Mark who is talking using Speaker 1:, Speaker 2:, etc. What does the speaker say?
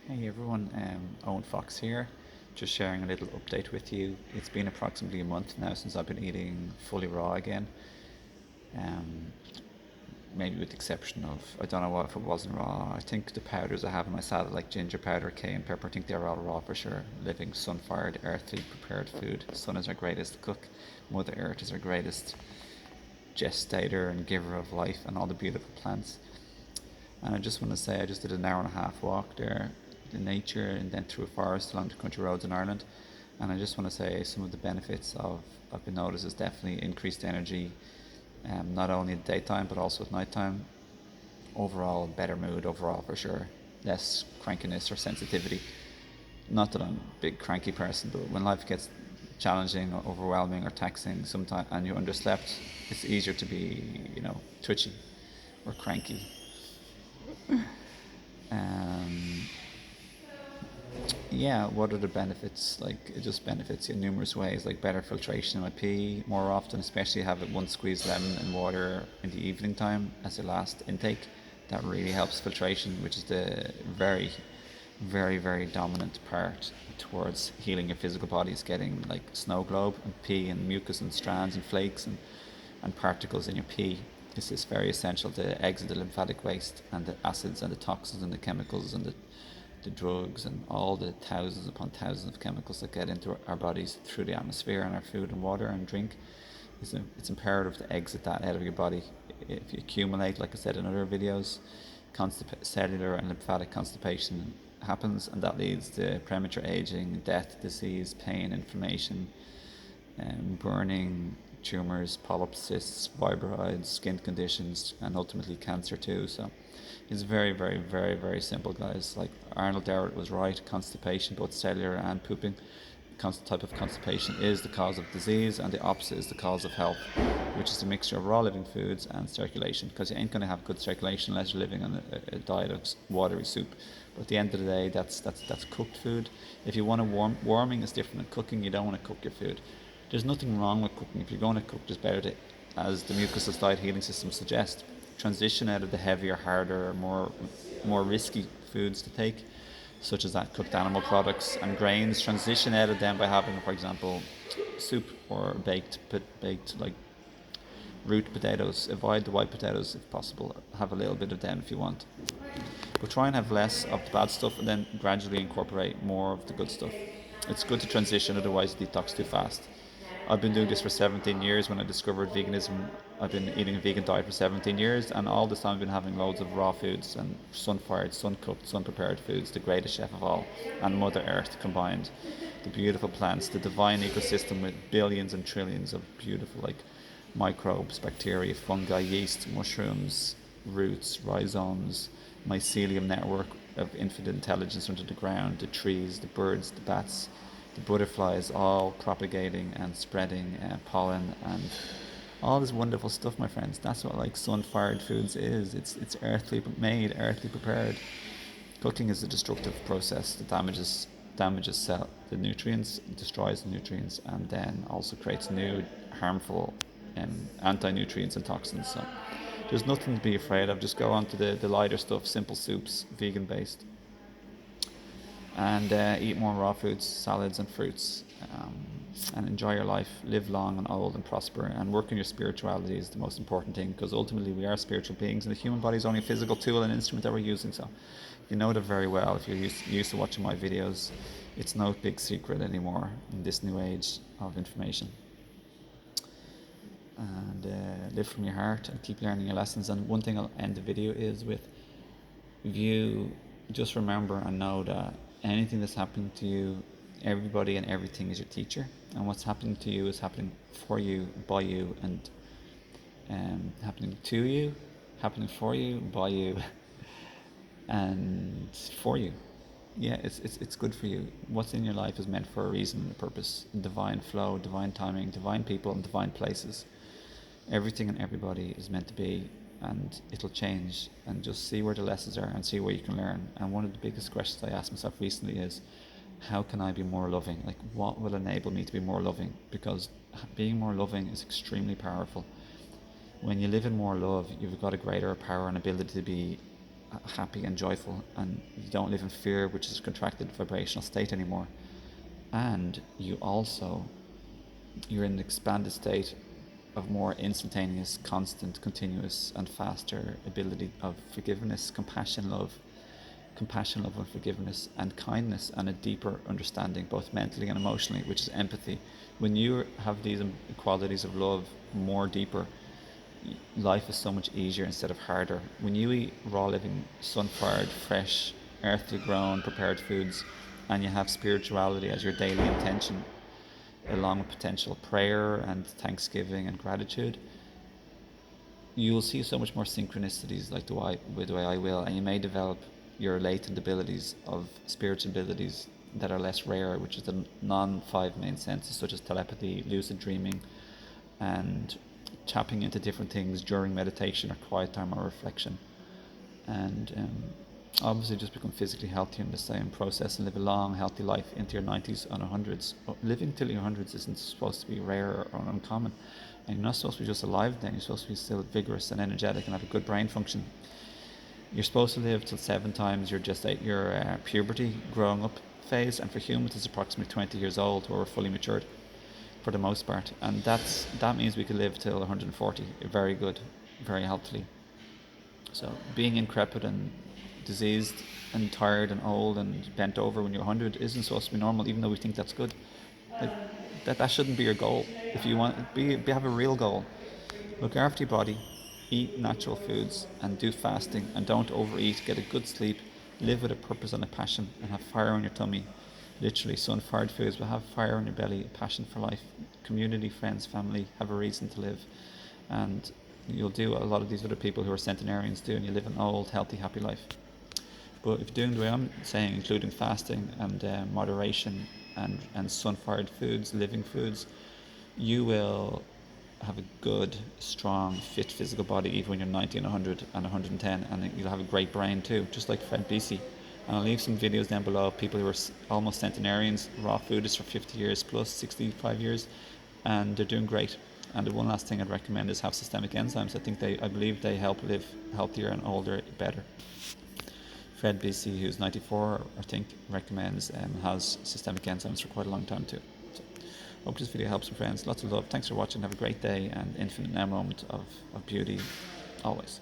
Speaker 1: Hey everyone, Owen Fox here, just sharing a little update with you. It's been approximately a month now since I've been eating fully raw again. Um, Maybe with the exception of, I don't know what if it wasn't raw. I think the powders I have in my salad, like ginger powder, cayenne pepper, I think they're all raw for sure. Living, sun-fired, earthly prepared food. Sun is our greatest cook. Mother Earth is our greatest gestator and giver of life and all the beautiful plants. And I just want to say I just did an hour and a half walk there in nature and then through a forest along the country roads in Ireland. And I just want to say some of the benefits of I've been noticed is definitely increased energy, not only at daytime but also at nighttime. Overall, better mood overall for sure. Less crankiness or sensitivity. Not that I'm a big cranky person, but when life gets challenging or overwhelming or taxing sometimes and you underslept, it's easier to be, twitchy or cranky. Um, yeah, what are the benefits? Like, it just benefits you in numerous ways, like better filtration in my pee more often, especially have it one squeeze lemon and water in the evening time as your last intake. That really helps filtration, which is the very, very, very dominant part towards healing your physical body, is getting like snow globe and pee and mucus and strands and flakes and particles in your pee. This is very essential to exit the lymphatic waste and the acids and the toxins and the chemicals and the drugs and all the thousands upon thousands of chemicals that get into our bodies through the atmosphere and our food and water and drink. It's imperative to exit that out of your body. If you accumulate, like I said in other videos, cellular and lymphatic constipation happens, and that leads to premature aging, death, disease, pain, inflammation, burning, tumours, polyps, cysts, fibroids, skin conditions, and ultimately cancer too. So it's very, very, very, very simple, guys. Like Arnold Dowd was right, constipation, both cellular and pooping, type of constipation is the cause of disease, and the opposite is the cause of health, which is a mixture of raw living foods and circulation, because you ain't going to have good circulation unless you're living on a diet of watery soup. But at the end of the day, that's cooked food. If you want to warming is different than cooking. You don't want to cook your food. There's nothing wrong with cooking. If you're going to cook, just better to, as the mucus diet healing system suggests, transition out of the heavier, harder, more risky foods to take, such as that cooked animal products and grains. Transition out of them by having, for example, soup or baked like root potatoes. Avoid the white potatoes if possible. Have a little bit of them if you want, but try and have less of the bad stuff and then gradually incorporate more of the good stuff. It's good to transition, otherwise you detox too fast. I've been doing this for 17 years. When I discovered veganism, I've been eating a vegan diet for 17 years, and all this time I've been having loads of raw foods and sun-fired, sun-cooked, sun-prepared foods, the greatest chef of all, and Mother Earth combined. The beautiful plants, the divine ecosystem with billions and trillions of beautiful, like, microbes, bacteria, fungi, yeast, mushrooms, roots, rhizomes, mycelium network of infinite intelligence under the ground, the trees, the birds, the bats, the butterflies, all propagating and spreading pollen and all this wonderful stuff, my friends. That's what like sun-fired foods is. It's earthly made, earthly prepared. Cooking is a destructive process that damages the nutrients, destroys the nutrients, and then also creates new harmful anti-nutrients and toxins. So there's nothing to be afraid of. Just go on to the lighter stuff, simple soups, vegan based, and eat more raw foods, salads, and fruits. And enjoy your life, live long and old and prosper, and work on your spirituality is the most important thing, because ultimately we are spiritual beings and the human body is only a physical tool and instrument that we're using. So you know that very well if you're used to watching my videos. It's no big secret anymore in this new age of information. And live from your heart and keep learning your lessons. And one thing I'll end the video is with, if you just remember and know that anything that's happening to you, everybody and everything is your teacher, and what's happening to you is happening for you, by you, and happening to you, happening for you, by you, and for you. Yeah, it's good for you. What's in your life is meant for a reason and a purpose. Divine flow, divine timing, divine people, and divine places. Everything and everybody is meant to be, and it'll change. And just see where the lessons are and see where you can learn. And one of the biggest questions I asked myself recently is, how can I be more loving? Like, what will enable me to be more loving? Because being more loving is extremely powerful. When you live in more love, you've got a greater power and ability to be happy and joyful, and you don't live in fear, which is a contracted vibrational state anymore. And you're in an expanded state of more instantaneous, constant, continuous, and faster ability of forgiveness, compassion, love, and forgiveness, and kindness, and a deeper understanding, both mentally and emotionally, which is empathy. When you have these qualities of love more deeper, life is so much easier instead of harder. When you eat raw living, sun-fired, fresh, earthly grown, prepared foods, and you have spirituality as your daily intention, along with potential prayer and thanksgiving and gratitude, you'll see so much more synchronicities like the way I will, and you may develop your latent abilities of spiritual abilities that are less rare, which is the non-five main senses, such as telepathy, lucid dreaming, and tapping into different things during meditation or quiet time or reflection. And obviously just become physically healthy in the same process and live a long, healthy life into your 90s and 100s. Living till your 100s isn't supposed to be rare or uncommon. And you're not supposed to be just alive then, you're supposed to be still vigorous and energetic and have a good brain function. You're supposed to live till 7 times your puberty, growing up phase, and for humans it's approximately 20 years old where we're fully matured for the most part. And that means we could live till 140, very good, very healthily. So being increpid and diseased and tired and old and bent over when you're 100 isn't supposed to be normal, even though we think that's good. Like, that shouldn't be your goal. If you want, have a real goal. Look after your body, eat natural foods, and do fasting, and don't overeat. Get a good sleep, live with a purpose and a passion, and have fire on your tummy. Literally, sun-fired foods, but have fire on your belly, a passion for life, community, friends, family. Have a reason to live, and you'll do a lot of these other people who are centenarians do, and you live an old, healthy, happy life. But if you're doing the way I'm saying, including fasting and moderation and sun-fired foods, living foods, you will have a good, strong, fit physical body even when you're 90 and 100 and 110, and you'll have a great brain too, just like Fred Bisci. And I'll leave some videos down below of people who are almost centenarians, raw foodists for 50 years plus, 65 years, and they're doing great. And the one last thing I'd recommend is have systemic enzymes. I believe they help live healthier and older better. Fred Bisci, who's 94, I think, recommends has systemic enzymes for quite a long time too. So, hope this video helps, my friends. Lots of love. Thanks for watching. Have a great day and infinite now moment of beauty always.